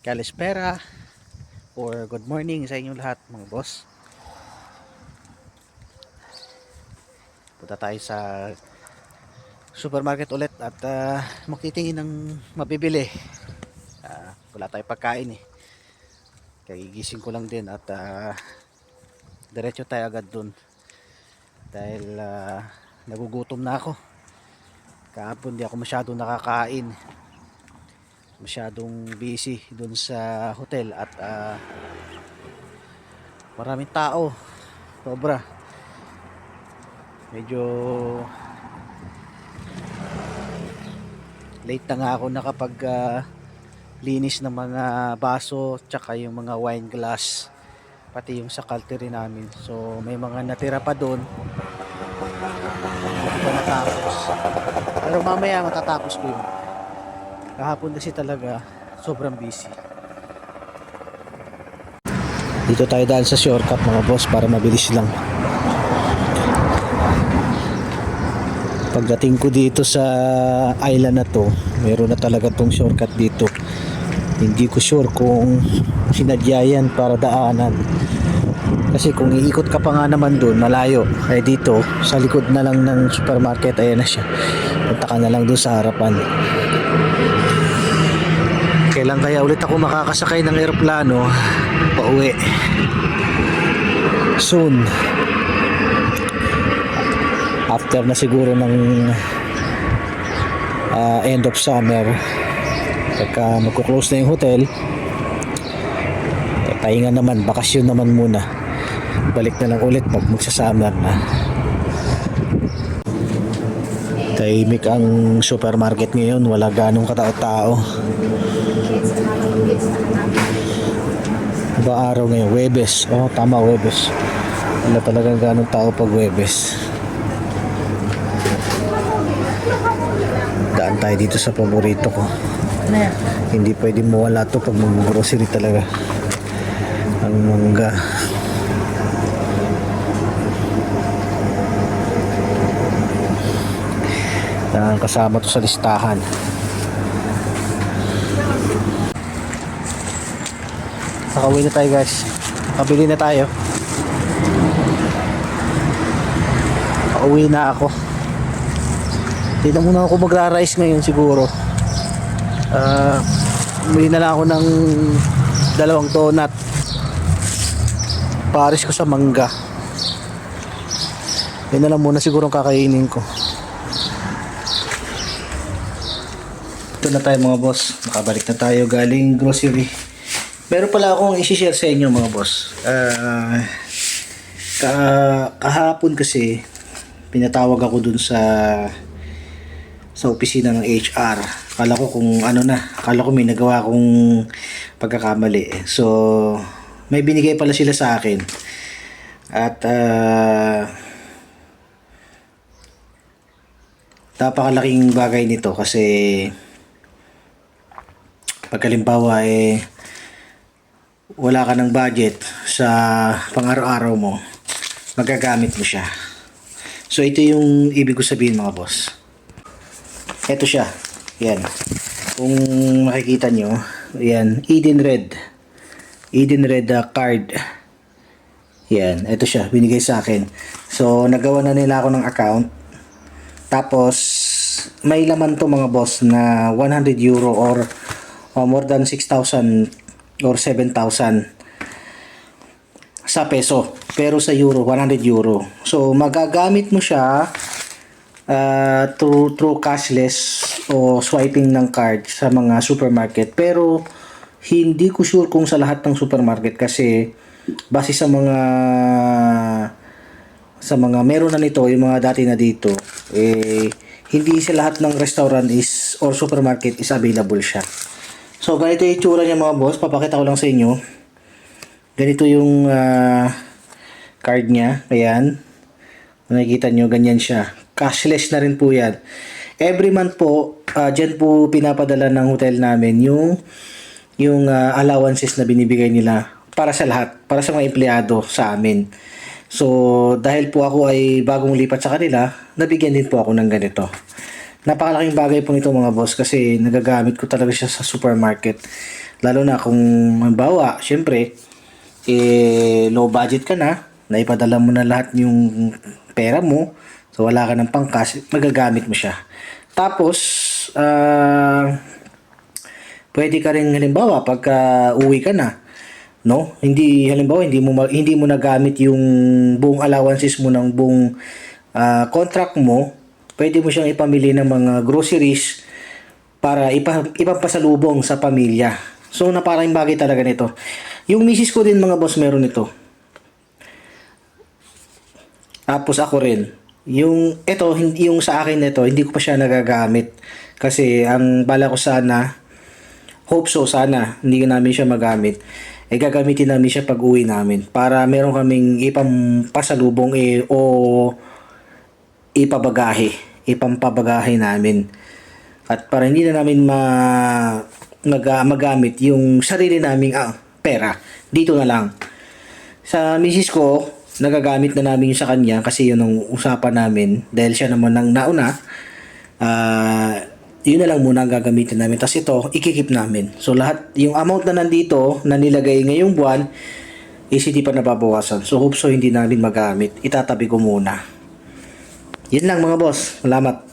Kalispera or good morning sa inyong lahat mga boss. Punta tayo sa supermarket ulit at magtitingin ng mabibili. Wala tayong pagkain eh. Kagigising ko lang din at diretso tayo agad dun dahil nagugutom na ako. Kahapon di ako masyadong nakakain. Masyadong busy dun sa hotel at maraming tao. Sobra. Medyo late na nga ako nakapag linis ng mga baso tsaka yung mga wine glass pati yung sa cutlery namin. So may mga natira pa doon. Hindi pa natapos. Pero mamaya matatapos ko yun. Kahapon kasi talaga sobrang busy. Dito tayo dahil sa shortcut mga boss para mabilis lang. Pagdating ko dito sa island na to, meron na talaga tong shortcut dito. Hindi ko sure kung sinadya yan para daanan. Kasi kung iikot ka pa nga naman doon, malayo. Kaya dito, sa likod na lang ng supermarket, ayan na siya. Punta ka na lang doon sa harapan. Kailan kaya ulit ako makakasakay ng eroplano pauwi? Soon. After na siguro ng end of summer, pagka magkuklose na yung hotel, pahinga naman, bakasyon naman muna, balik na lang ulit pag magsa-summer na. Tahimik ang supermarket ngayon, wala ganong katao-tao. Ba araw ngayon? Huwebes. Tama, Huwebes. Wala talagang ganong tao pag Huwebes. Daan tayo dito sa paborito ko. Hindi pwede mawala to pag mag-grocery talaga. Ang mangga. Kasama to sa listahan. Nakauwi na tayo guys. Nakabili na tayo. Nakauwi na ako. Hindi na muna ako magra-rice ngayon siguro. Bili na lang ako ng 2 donut. Pares ko sa mangga. Yan na lang muna siguro ang kakainin ko. Ito na tayo mga boss. Nakabalik na tayo galing grocery. Meron pala akong i-share sa inyo mga boss. Kahapon kasi pinatawag ako dun sa opisina ng HR. Kala ko kung ano na. Kala ko may nagawa akong pagkakamali. So may binigay pala sila sa akin. At napakalaking bagay nito kasi pagkalimbawa wala ka ng budget sa pang-araw-araw mo, magagamit mo siya. So ito yung ibig ko sabihin mga boss. Ito siya. Yan. Kung makikita nyo, yan, Eden Red card. Yan, ito siya, binigay sa akin. So nagawa na nila ako ng account. Tapos may laman to mga boss na 100 euro or more than 6,000 or 7,000 sa peso, pero sa euro 100 euro. So magagamit mo siya through cashless o swiping ng card sa mga supermarket, pero hindi ko sure kung sa lahat ng supermarket kasi base sa mga meron na nito, yung mga dati na dito, hindi sa lahat ng restaurant or supermarket is available siya. So ganito yung itsura niya mga boss, papakita ko lang sa inyo. Ganito yung card niya, ayan. Nakikita nyo, ganyan siya. Cashless na rin po yan. Every month po, dyan po pinapadala ng hotel namin yung allowances na binibigay nila para sa lahat, para sa mga empleyado sa amin. So dahil po ako ay bagong lipat sa kanila, nabigyan din po ako ng ganito. Napakalaking bagay po nito mga boss kasi nagagamit ko talaga siya sa supermarket. Lalo na kung halimbawa, syempre, low budget ka na, naipadala mo na lahat yung pera mo, so wala ka ng pangkas, magagamit mo siya. Tapos, pwede ka rin halimbawa pagka uwi ka na, no? Hindi halimbawa hindi mo nagamit yung buong allowances mo ng buong contract mo, pwede mo siyang ipamili ng mga groceries para ipampasalubong sa pamilya. So napakaing bagay talaga nito. Yung misis ko din mga boss meron nito. Tapos ako rin. Yung sa akin nito, hindi ko pa siya nagagamit. Kasi ang bala ko sana, hope so sana, hindi namin siya magamit. Gagamitin namin siya pag uwi namin. Para meron kaming ipampasalubong o ipampabagahe namin. At para hindi na namin magamit yung sarili naming pera. Dito na lang. Sa misis ko, nagagamit na namin yung sa kanya kasi yun ang usapan namin. Dahil siya naman ang nauna, yun na lang muna ang gagamitin namin. Tapos ito, ikikip namin. So lahat, yung amount na nandito, na nilagay ngayong buwan, is hindi pa nababawasan. So hope so hindi namin magamit. Itatabi ko muna. Yun lang mga boss. Salamat.